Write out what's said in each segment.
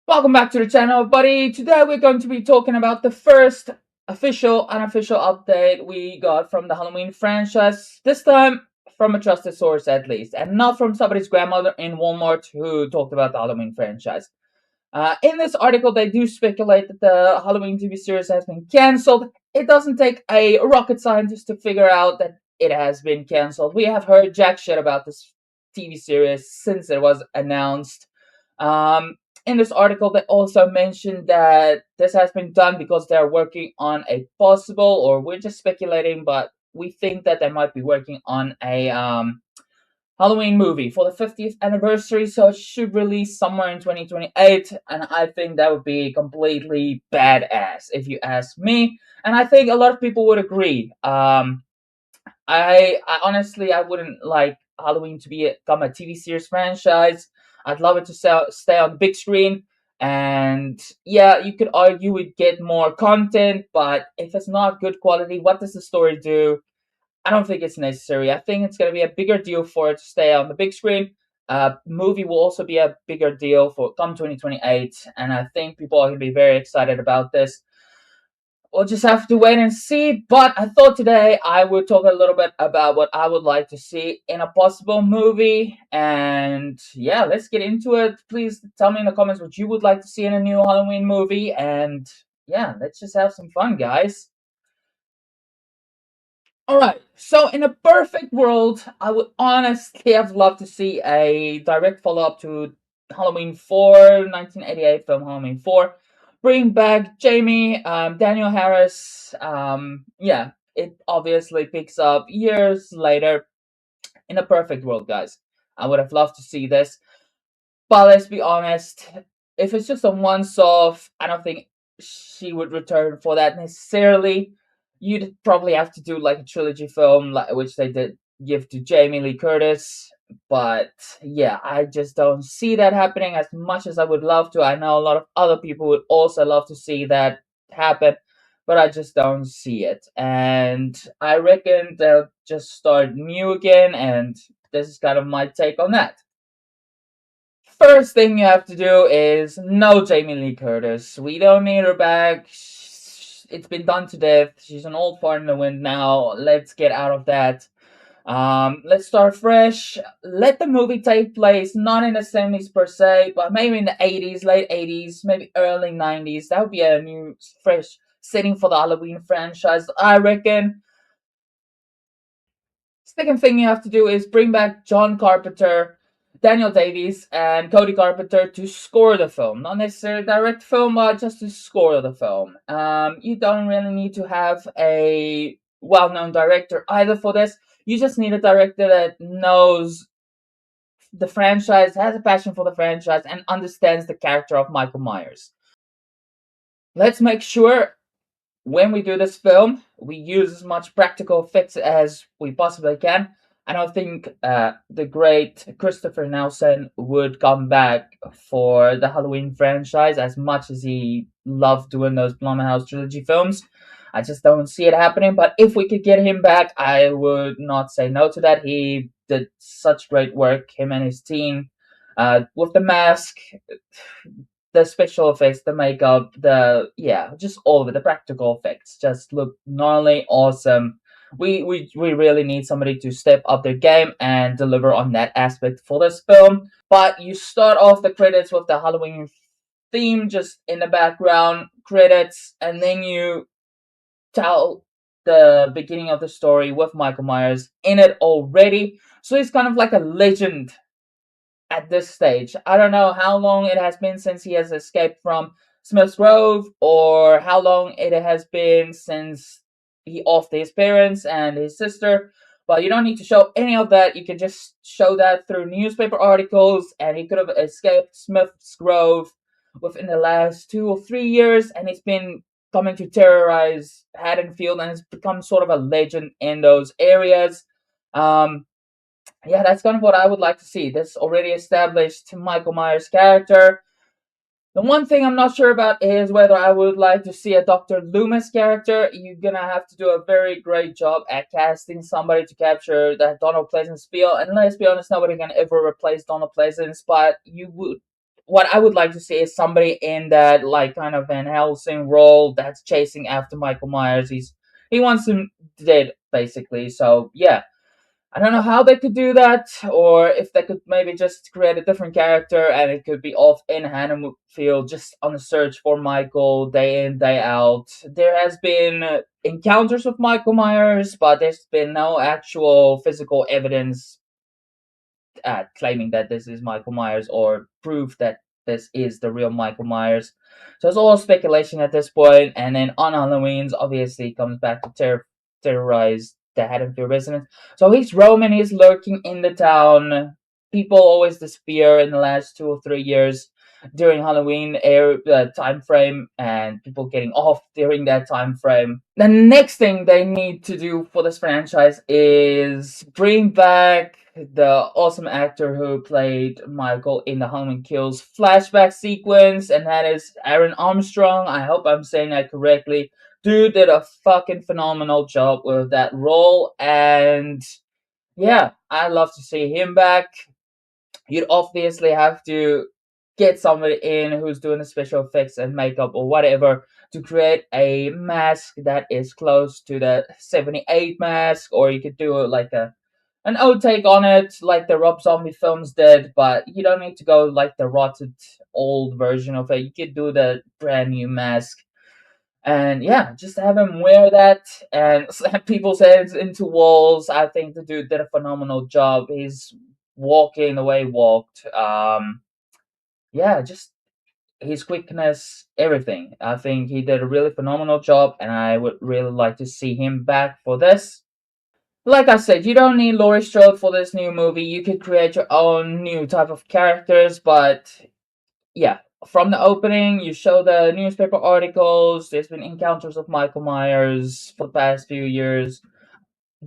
Welcome back to the channel, buddy. Today we're going to be talking about the first unofficial update we got from the Halloween franchise. This time from a trusted source at least, and not from somebody's grandmother in Walmart who talked about the Halloween franchise. In this article, they do speculate that the Halloween TV series has been cancelled. It doesn't take a rocket scientist to figure out that it has been cancelled. We have heard jack shit about this TV series since it was announced. In this article, they also mentioned that this has been done because they're working on a possible, or we're just speculating, but we think that they might be working on a Halloween movie for the 50th anniversary, so it should release somewhere in 2028, and I think that would be completely badass if you ask me, and I think a lot of people would agree. I honestly I wouldn't like Halloween to become a TV series franchise. I'd love it to stay on the big screen. And yeah, you could argue we'd get more content, but if it's not good quality, what does the story do? I don't think it's necessary. I think it's going to be a bigger deal for it to stay on the big screen. Movie will also be a bigger deal for come 2028, and I think people are going to be very excited about this. We'll just have to wait and see. But I thought today I would talk a little bit about what I would like to see in a possible movie. And yeah, let's get into it. Please tell me in the comments what you would like to see in a new Halloween movie. And yeah, let's just have some fun, guys. All right. So, in a perfect world, I would honestly have loved to see a direct follow up to Halloween 4, 1988 film Halloween 4. Bring back Jamie, Danielle Harris. Yeah, it obviously picks up years later. In a perfect world, guys, I would have loved to see this. But let's be honest, if it's just a once off, I don't think she would return for that necessarily. You'd probably have to do like a trilogy film, like which they did give to Jamie Lee Curtis. But yeah, I just don't see that happening as much as I would love to. I know a lot of other people would also love to see that happen, but I just don't see it. And I reckon they'll just start new again, and this is kind of my take on that. First thing you have to do is no Jamie Lee Curtis. We don't need her back. It's been done to death. She's an old fart in the wind now. Let's get out of that. Let's start fresh. Let the movie take place not in the 70s per se, but maybe in the 80s, late 80s, maybe early 90s. That would be a new, fresh setting for the Halloween franchise, I reckon. Second thing you have to do is bring back John Carpenter, Daniel Davies, and Cody Carpenter to score the film. Not necessarily direct film, but just to score the film. You don't really need to have a well-known director either for this. You just need a director that knows the franchise, has a passion for the franchise, and understands the character of Michael Myers. Let's make sure when we do this film, we use as much practical effects as we possibly can. I don't think the great Christoper Nelson would come back for the Halloween franchise as much as he loved doing those Blumhouse trilogy films. I just don't see it happening. But if we could get him back, I would not say no to that. He did such great work, him and his team, with the mask, the special effects, the makeup, just all of it, the practical effects just look gnarly, awesome. We really need somebody to step up their game and deliver on that aspect for this film. But you start off the credits with the Halloween theme just in the background credits, and then you tell the beginning of the story with Michael Myers in it already. So he's kind of like a legend at this stage. I don't know how long it has been since he has escaped from Smith's Grove, or how long it has been since he offed his parents and his sister. But you don't need to show any of that. You can just show that through newspaper articles, and he could have escaped Smith's Grove within the last 2 or 3 years, and he's been coming to terrorize Haddonfield, and has become sort of a legend in those areas. Um, yeah, that's kind of what I would like to see. This already established Michael Myers character. The one thing I'm not sure about is whether I would like to see a Dr. Loomis character. You're gonna have to do a very great job at casting somebody to capture that Donald Pleasance feel. And let's be honest, nobody can ever replace Donald Pleasance, but you would what I would like to see is somebody in that like kind of Van Helsing role that's chasing after Michael Myers. He wants him dead basically. So yeah, I don't know how they could do that, or if they could maybe just create a different character and it could be off in Haddonfield just on the search for Michael day in, day out. There has been encounters with Michael Myers, but there's been no actual physical evidence claiming that this is Michael Myers or proof that this is the real Michael Myers. So it's all speculation at this point. And then on Halloween's, obviously, comes back to terrorize the Haddonfield residents. So he's roaming, he's lurking in the town. People always disappear in the last 2 or 3 years during Halloween time frame, and people getting off during that time frame. The next thing they need to do for this franchise is bring back the awesome actor who played Michael in the Halloween Kills flashback sequence, and that is Airon Armstrong. I hope I'm saying that correctly. Dude did a fucking phenomenal job with that role, and yeah, I'd love to see him back. You'd obviously have to get somebody in who's doing the special effects and makeup or whatever to create a mask that is close to the 78 mask, or you could do like an old take on it, like the Rob Zombie films did, but you don't need to go like the rotted old version of it. You could do the brand new mask. And yeah, just have him wear that and slap people's heads into walls. I think the dude did a phenomenal job. He's walking the way he walked. Yeah, just his quickness, everything. I think he did a really phenomenal job, and I would really like to see him back for this. Like I said, you don't need Laurie Strode for this new movie. You could create your own new type of characters, but yeah, from the opening, you show the newspaper articles. There's been encounters of Michael Myers for the past few years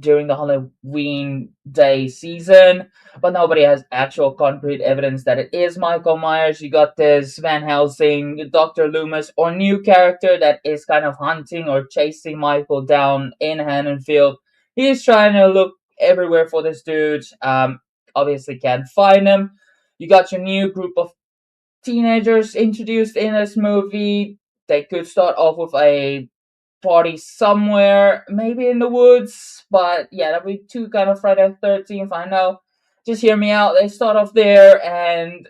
during the Halloween Day season, but nobody has actual concrete evidence that it is Michael Myers. You got this Van Helsing, Dr. Loomis, or new character that is kind of hunting or chasing Michael down in Haddonfield. He's trying to look everywhere for this dude. Obviously can't find him. You got your new group of teenagers introduced in this movie. They could start off with a party somewhere, maybe in the woods, but yeah, that'd be too kind of Friday the 13th. I know. Just hear me out. They start off there, and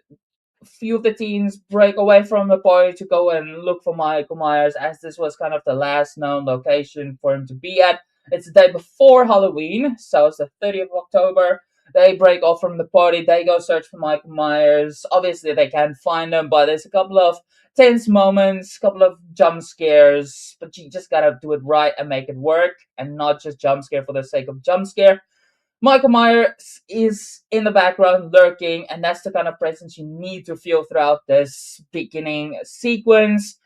a few of the teens break away from the party to go and look for Michael Myers, as this was kind of the last known location for him to be at. It's the day before Halloween, so it's the 30th of October. They break off from the party. They go search for Michael Myers. Obviously, they can't find him, but there's a couple of tense moments, a couple of jump scares, but you just gotta do it right and make it work, and not just jump scare for the sake of jump scare. Michael Myers is in the background lurking, and that's the kind of presence you need to feel throughout this beginning sequence.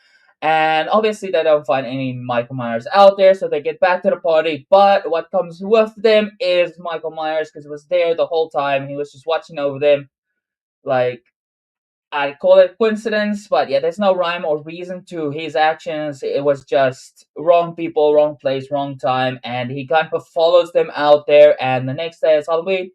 And obviously, they don't find any Michael Myers out there, so they get back to the party. But what comes with them is Michael Myers, because he was there the whole time. He was just watching over them. Like, I call it coincidence, but yeah, there's no rhyme or reason to his actions. It was just wrong people, wrong place, wrong time, and he kind of follows them out there. And the next day is Halloween.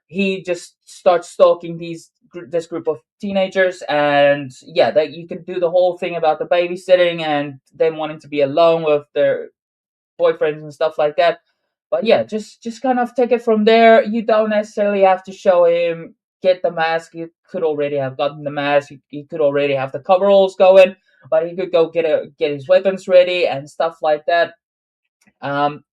He just starts stalking this group of teenagers, and yeah, that you can do the whole thing about the babysitting and them wanting to be alone with their boyfriends and stuff like that. But yeah, just kind of take it from there. You don't necessarily have to show him get the mask. You could already have gotten the mask. You could already have the coveralls going, but he could go get his weapons ready and stuff like that. Um,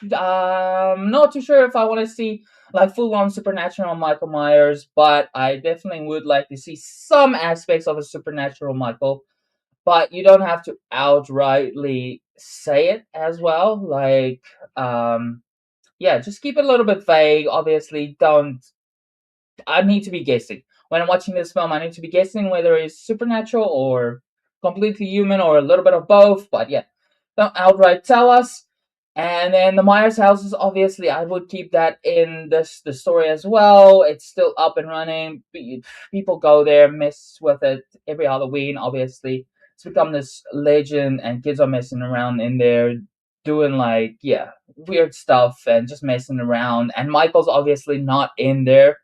not too sure if I want to see like full on supernatural Michael Myers, but I definitely would like to see some aspects of a supernatural Michael. But you don't have to outrightly say it as well. Like, yeah, just keep it a little bit vague. Obviously, don't. I need to be guessing when I'm watching this film. I need to be guessing whether it's supernatural or completely human or a little bit of both. But yeah, don't outright tell us. And then the Myers houses, obviously, I would keep that in the story as well. It's still up and running. People go there, mess with it every Halloween. Obviously, it's become this legend, and kids are messing around in there, doing like weird stuff and just messing around. And Michael's obviously not in there.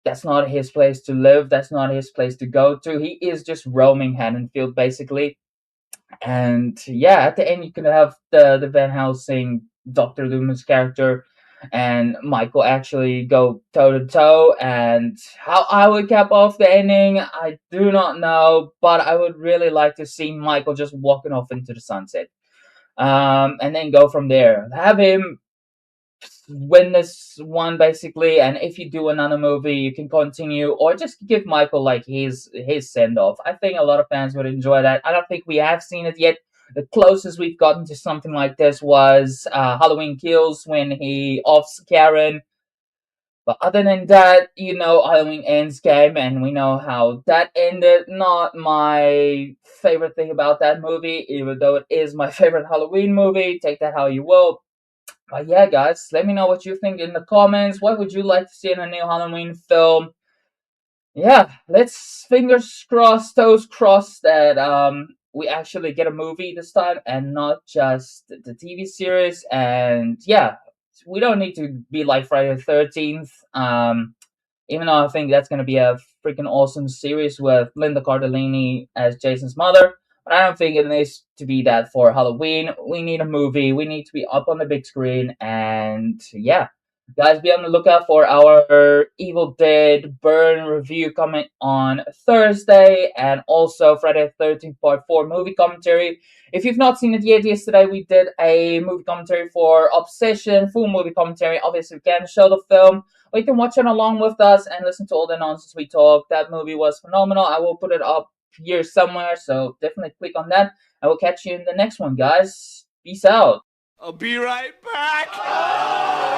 that's not his place to live. That's not his place to go to. He is just roaming Haddonfield basically. And yeah, at the end you can have the Van Helsing Dr. Loomis character and Michael actually go toe to toe. And how I would cap off the ending, I do not know, but I would really like to see Michael just walking off into the sunset. And then go from there. Have him win this one basically, and if you do another movie you can continue, or just give Michael like his send off. I think a lot of fans would enjoy that. I don't think we have seen it yet. The closest we've gotten to something like this was Halloween Kills, when he offs Karen. But other than that, Halloween Ends came, and we know how that ended. Not my favorite thing about that movie, even though it is my favorite Halloween movie. Take that how you will. But yeah, guys, let me know what you think in the comments. What would you like to see in a new Halloween film? Yeah, let's fingers crossed, toes crossed that we actually get a movie this time and not just the TV series. And yeah, we don't need to be like Friday the 13th. Even though I think that's going to be a freaking awesome series with Linda Cardellini as Jason's mother. But I don't think it needs to be that for Halloween. We need a movie. We need to be up on the big screen. And yeah, guys, be on the lookout for our Evil Dead Burn review coming on Thursday. And also Friday the 13th Part 4 movie commentary. If you've not seen it yet, yesterday we did a movie commentary for Obsession, full movie commentary. Obviously, we can't show the film, or you can watch it along with us and listen to all the nonsense we talk. That movie was phenomenal. I will put it up here somewhere, so definitely click on that. I will catch you in the next one, guys. Peace out. I'll be right back.